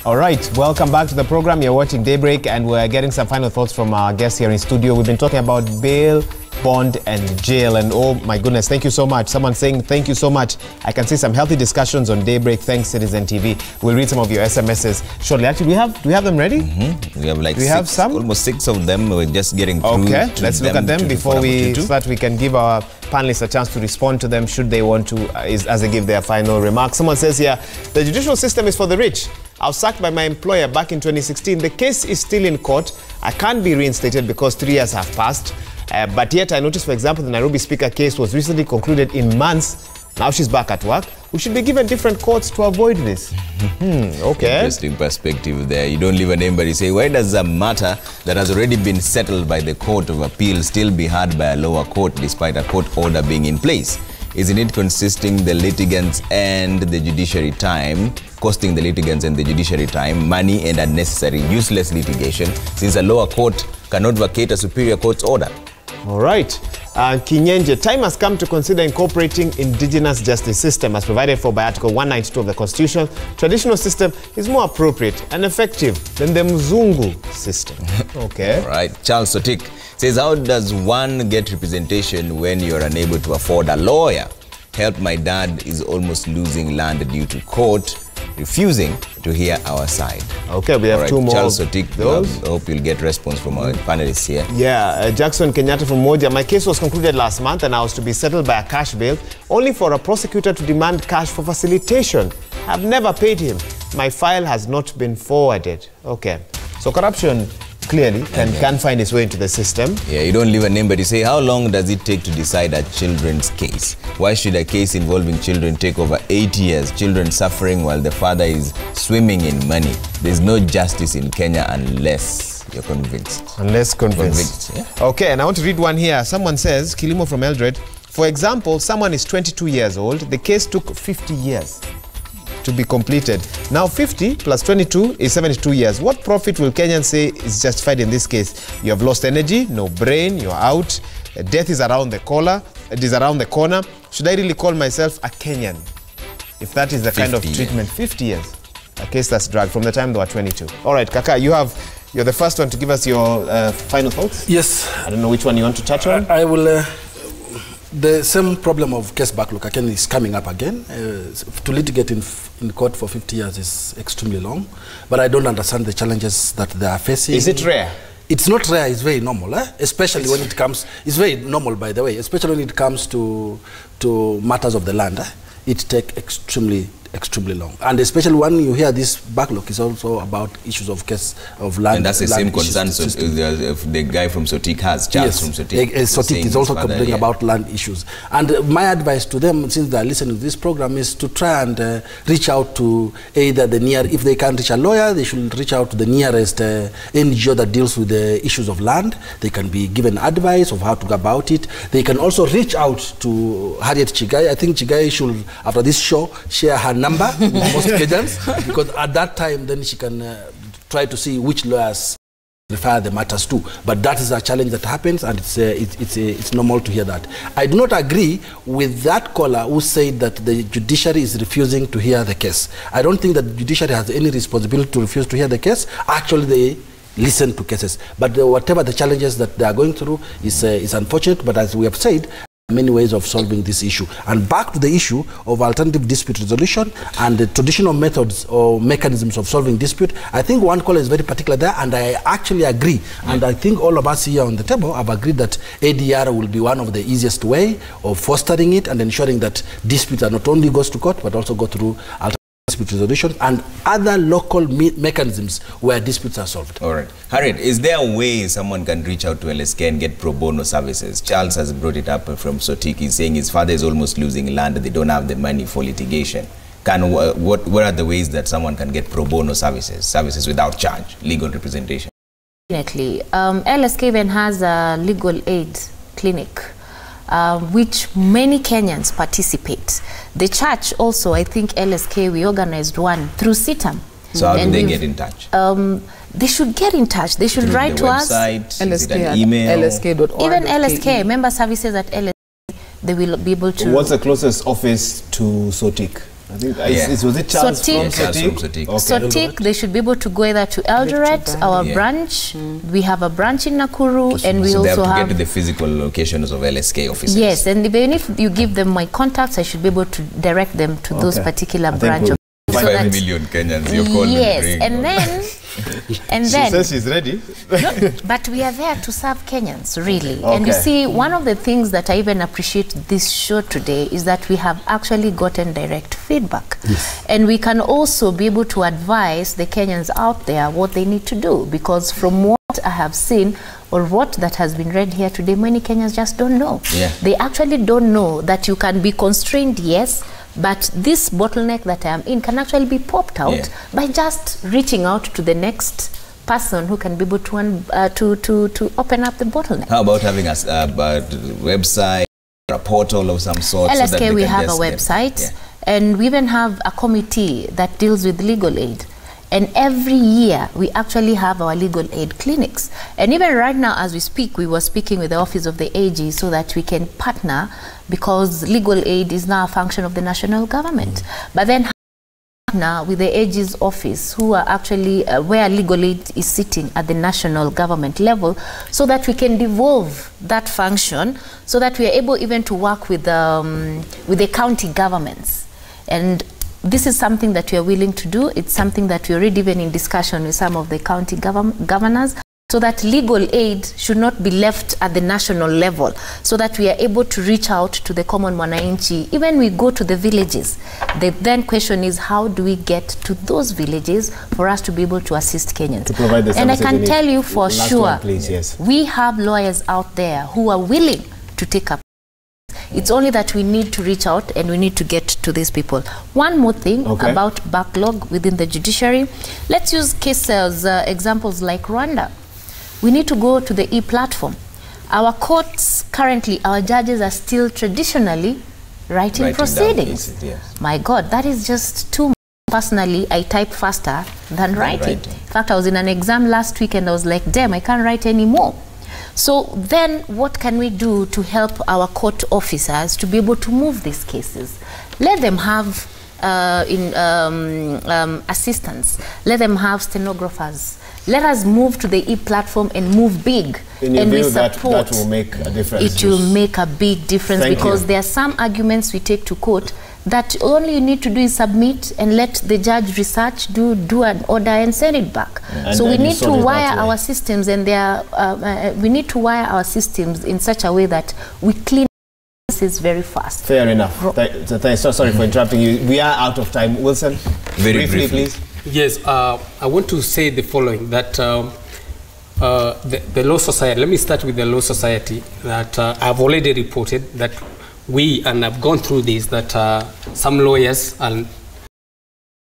All right, welcome back to the program. You're watching Daybreak, and we're getting some final thoughts from our guests here in studio. We've been talking about bail, bond, and jail, and oh my goodness, thank you so much. Someone saying thank you so much. I can see some healthy discussions on Daybreak. Thanks, Citizen TV. We'll read some of your SMSs shortly. Actually, do we have them ready? We have like almost six of them. We're just getting through. Okay, let's look at them before we start. We can give our panelists a chance to respond to them should they want to, as they give their final remarks. Someone says here, the judicial system is for the rich. I was sacked by my employer back in 2016. The case is still in court. I can't be reinstated because 3 years have passed. But yet I noticed, for example, the Nairobi Speaker case was recently concluded in months. Now she's back at work. We should be given different courts to avoid this. Okay. Interesting perspective there. You don't leave a name, but you say, why does a matter that has already been settled by the Court of Appeal still be heard by a lower court despite a court order being in place? Isn't it costing the litigants and the judiciary time, money and unnecessary, useless litigation, since a lower court cannot vacate a superior court's order? All right. Kinyenje, time has come to consider incorporating indigenous justice system as provided for by Article 192 of the Constitution. Traditional system is more appropriate and effective than the Mzungu system. Okay. All right. Charles Sotik says, how does one get representation when you're unable to afford a lawyer? Help, my dad is almost losing land due to court refusing to hear our side. Okay, we have two more. Charles Sotik, I hope you'll get response from our panelists here. Yeah, Jackson Kenyatta from Moja. My case was concluded last month and I was to be settled by a cash bail, only for a prosecutor to demand cash for facilitation. I've never paid him. My file has not been forwarded. Okay, so corruption clearly can find its way into the system. Yeah, you don't leave a name, but you say, how long does it take to decide a children's case? Why should a case involving children take over 8 years? Children suffering while the father is swimming in money. There's no justice in Kenya unless you're convinced. Unless convinced. Yeah. Okay, and I want to read one here. Someone says, Kilimo from Eldred, for example, someone is 22 years old. The case took 50 years to be completed. Now 50 plus 22 is 72 years. What profit will Kenyans say is justified in this case? You have lost energy, no brain, you're out. Death is around the corner. It is around the corner. Should I really call myself a Kenyan if that is the kind of treatment? 50 years. A case that's dragged from the time they were 22. All right, Kaka, you're the first one to give us your final thoughts. Yes. I don't know which one you want to touch on. I will. The same problem of case backlog again is coming up again. To litigate in court for 50 years is extremely long, but I don't understand the challenges that they are facing. Is it rare? It's not rare, it's very normal, especially when it comes, it's very normal by the way, especially when it comes to matters of the land. It takes extremely long, and especially when you hear this backlog is also about issues of case of land. And that's the same concern the guy from Sotik has, Charles from Sotik. Sotik is also complaining about land issues. And my advice to them, since they are listening to this program, is to try and reach out to either if they can't reach a lawyer, they should reach out to the nearest NGO that deals with the issues of land. They can be given advice of how to go about it. They can also reach out to Harriet Chigai. I think Chigai should, after this show, share her number with most Kenyans, because at that time then she can try to see which lawyers refer the matters to. But that is a challenge that happens, and it's normal to hear that. I do not agree with that caller who said that the judiciary is refusing to hear the case. I don't think that the judiciary has any responsibility to refuse to hear the case. Actually, they listen to cases. But whatever the challenges that they are going through is unfortunate, but as we have said, many ways of solving this issue. And back to the issue of alternative dispute resolution and the traditional methods or mechanisms of solving dispute, I think one caller is very particular there, and I actually agree. And I think all of us here on the table have agreed that ADR will be one of the easiest way of fostering it and ensuring that disputes are not only goes to court, but also go through alternative dispute resolution and other local mechanisms where disputes are solved. All right. Harriet, is there a way someone can reach out to LSK and get pro bono services? Charles has brought it up from Sotik. He's saying his father is almost losing land. They don't have the money for litigation. What are the ways that someone can get pro bono services without charge, legal representation? Definitely. LSK even has a legal aid clinic, which many Kenyans participate. The church also, I think LSK, we organized one through CITAM. So how do they get in touch? They should get in touch. They should write to us. LSK, an email? LSK.org. Even LSK, member services at LSK, they will be able to. What's the closest office to Sotik? I think was it Charles from Sotik? Sotik, they should be able to go either to Eldoret, our branch. We have a branch in Nakuru, and we so also they have to have get to the physical locations of LSK offices. Yes, and even if you give them my contacts, I should be able to direct them to those particular branches. 5 million Kenyans, you're calling. Yes, and then she says she's ready. No, but we are there to serve Kenyans, really. And you see, one of the things that I even appreciate this show today is that we have actually gotten direct feedback. Yes. And we can also be able to advise the Kenyans out there what they need to do, because from what I have seen or what that has been read here today, many Kenyans just don't know. Yeah. They actually don't know that you can be constrained, yes, but this bottleneck that I am in can actually be popped out by just reaching out to the next person who can be able to open up the bottleneck. How about having a website, a portal of some sort? LSK, so that we have a website, and we even have a committee that deals with legal aid. And every year, we actually have our legal aid clinics. And even right now, as we speak, we were speaking with the Office of the AG so that we can partner, because legal aid is now a function of the national government. But then partner with the AG's office, who are actually where legal aid is sitting at the national government level, so that we can devolve that function, so that we are able even to work with the county governments. And this is something that we are willing to do. It's something that we're already even in discussion with some of the county governors, so that legal aid should not be left at the national level, so that we are able to reach out to the common mwananchi. Even we go to the villages, the then question is, how do we get to those villages for us to be able to assist Kenyans? To provide the and I can tell you for sure, we have lawyers out there who are willing to take up. It's only that we need to reach out and we need to get to these people. One more thing about backlog within the judiciary. Let's use cases, examples like Rwanda. We need to go to the e-platform. Our courts currently, our judges are still traditionally writing proceedings. Cases, My God, that is just too much. Personally, I type faster than writing. In fact, I was in an exam last week and I was like, damn, I can't write anymore. So then what can we do to help our court officers to be able to move these cases? Let them have assistants. Let them have stenographers. Let us move to the e-platform and move big. In your view, that will make a difference? It will make a big difference. Because there are some arguments we take to court that only you need to do is submit and let the judge research, do an order and send it back. So we need to wire our systems, and we need to wire our systems in such a way that we clean this very fast. Fair enough. So sorry for interrupting you. We are out of time. Wilson, very briefly, please. Yes, I want to say the following, that the Law Society, let me start with the Law Society, that I've already reported that and I've gone through this, that some lawyers are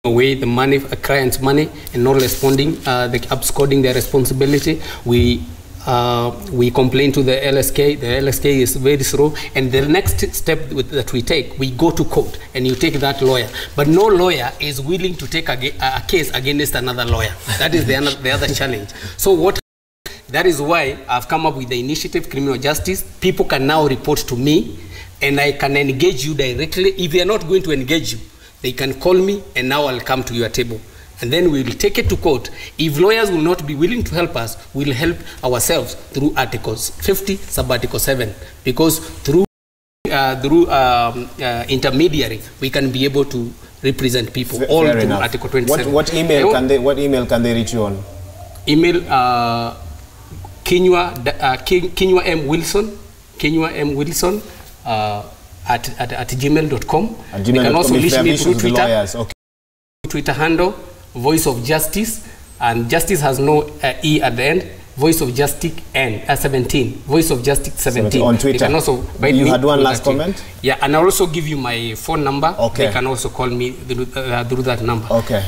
away the money, client's money, and not responding, they absconding their responsibility. We complain to the LSK. The LSK is very slow, and the next step that we take, we go to court, and you take that lawyer. But no lawyer is willing to take a case against another lawyer. That is the other challenge. So that is why I've come up with the initiative, Criminal Justice. People can now report to me, and I can engage you directly. If they are not going to engage you, they can call me, and now I'll come to your table. And then we will take it to court. If lawyers will not be willing to help us, we'll help ourselves through Articles 50, Sub-Article 7. Because through intermediary, we can be able to represent people all through Article 27. What email can they reach you on? Email Kinyua M. Wilson, at gmail.com. You can also reach me through Twitter. Twitter handle, Voice of Justice, and Justice has no E at the end. Voice of Justice N, 17. Voice of Justice 17. On Twitter. You can also you had one last comment? Yeah, and I'll also give you my phone number. Okay. They can also call me through that number. Okay.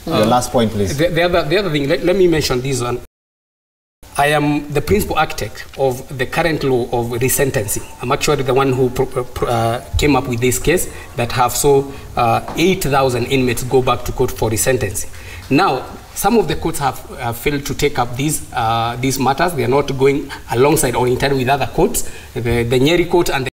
The last point, please. The other thing, let me mention this one. I am the principal architect of the current law of resentencing. I'm actually the one who came up with this case that have 8,000 inmates go back to court for resentencing. Now, some of the courts have failed to take up these matters. They are not going alongside or in tandem with other courts. The Nyeri court and the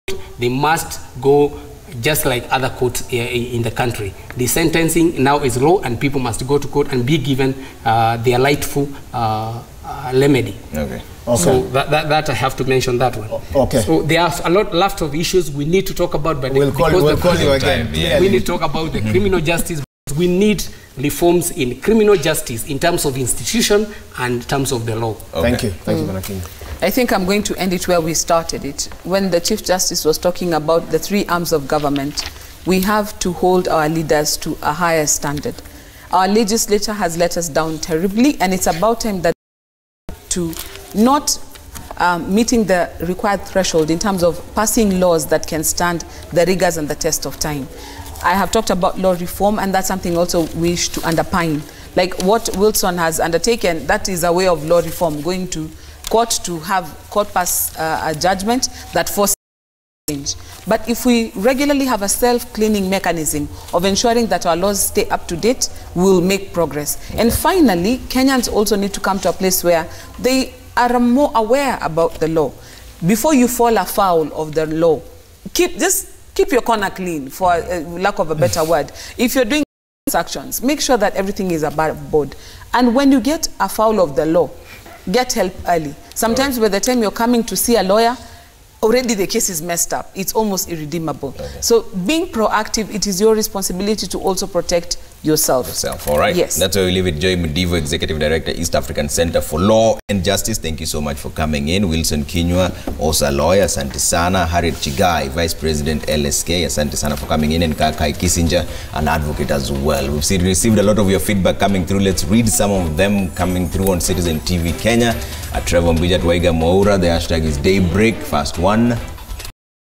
court, they must go just like other courts in the country. The sentencing now is law, and people must go to court and be given their rightful remedy. Okay. So that I have to mention that one. Okay. So there are a lot of issues we need to talk about, but we'll call you again. Yeah. We need to talk about the criminal justice. We need reforms in criminal justice in terms of institution and in terms of the law. Okay. Thank you, Manaking. I think I'm going to end it where we started it. When the Chief Justice was talking about the 3 arms of government, we have to hold our leaders to a higher standard. Our legislature has let us down terribly, and it's about time that to not meeting the required threshold in terms of passing laws that can stand the rigors and the test of time. I have talked about law reform, and that's something also we wish to underpin. Like what Wilson has undertaken, that is a way of law reform, going to court to have court pass a judgment that forces change. But if we regularly have a self-cleaning mechanism of ensuring that our laws stay up to date, we'll make progress. Okay. And finally, Kenyans also need to come to a place where they are more aware about the law. Before you fall afoul of the law, just keep your corner clean, for lack of a better word. If you're doing transactions, make sure that everything is above board. And when you get afoul of the law, get help early. Sometimes by the time you're coming to see a lawyer, already the case is messed up. It's almost irredeemable. Okay. So being proactive, it is your responsibility to also protect yourself. All right. Yes. That's where we leave it. Joy Mudivo, Executive Director, East African Center for Law and Justice. Thank you so much for coming in. Wilson Kinyua, also a lawyer. Asante sana. Harriet Chigai, Vice President, LSK. Asante sana for coming in. And Kakai Kissinger, an advocate as well. We've received a lot of your feedback coming through. Let's read some of them coming through on Citizen TV Kenya. Trevor Mbijat Waiga Moura, the hashtag is Daybreak. First one.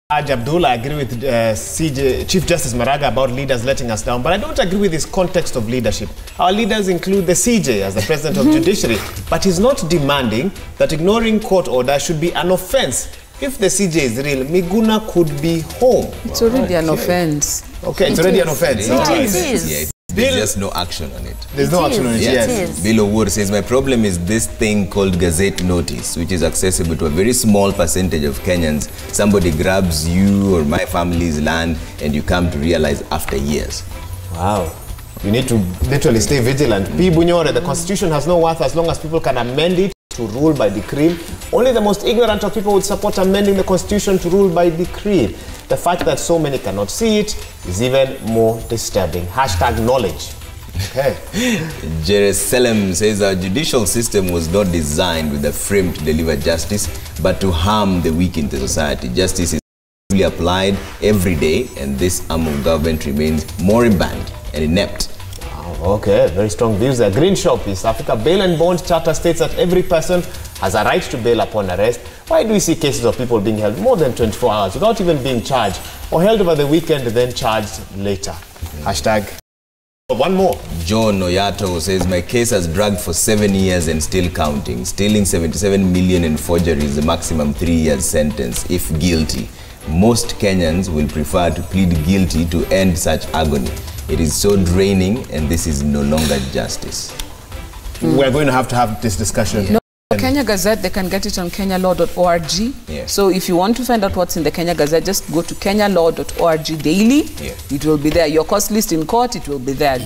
Abdul, I agree with Chief Justice Maraga about leaders letting us down, but I don't agree with his context of leadership. Our leaders include the CJ as the President of Judiciary, but he's not demanding that ignoring court order should be an offense. If the CJ is real, Miguna could be home. It's already an offense. Okay, it's already an offense. It is. Yeah, there's just no action on it. There's no action on it, yes. Bill Owur says, my problem is this thing called Gazette Notice, which is accessible to a very small percentage of Kenyans. Somebody grabs you or my family's land and you come to realize after years. Wow. You need to literally stay vigilant. The Constitution has no worth as long as people can amend it to rule by decree. Only the most ignorant of people would support amending the Constitution to rule by decree. The fact that so many cannot see it is even more disturbing. Hashtag knowledge. Okay. Jerusalem says our judicial system was not designed with a frame to deliver justice, but to harm the weak in the society. Justice is applied every day, and this arm of government remains moribund and inept. Okay, very strong views there. Green Shop, East Africa. Bail and bond charter states that every person has a right to bail upon arrest. Why do we see cases of people being held more than 24 hours without even being charged, or held over the weekend and then charged later? Hashtag. One more. John Oyato says, my case has dragged for 7 years and still counting. Stealing 77 million in forgery is the maximum 3 years sentence if guilty. Most Kenyans will prefer to plead guilty to end such agony. It is so draining, and this is no longer justice. We're going to have this discussion. No, Kenya Gazette, they can get it on kenyalaw.org. Yeah. So if you want to find out what's in the Kenya Gazette, just go to kenyalaw.org daily. Yeah. It will be there. Your cost list in court, it will be there.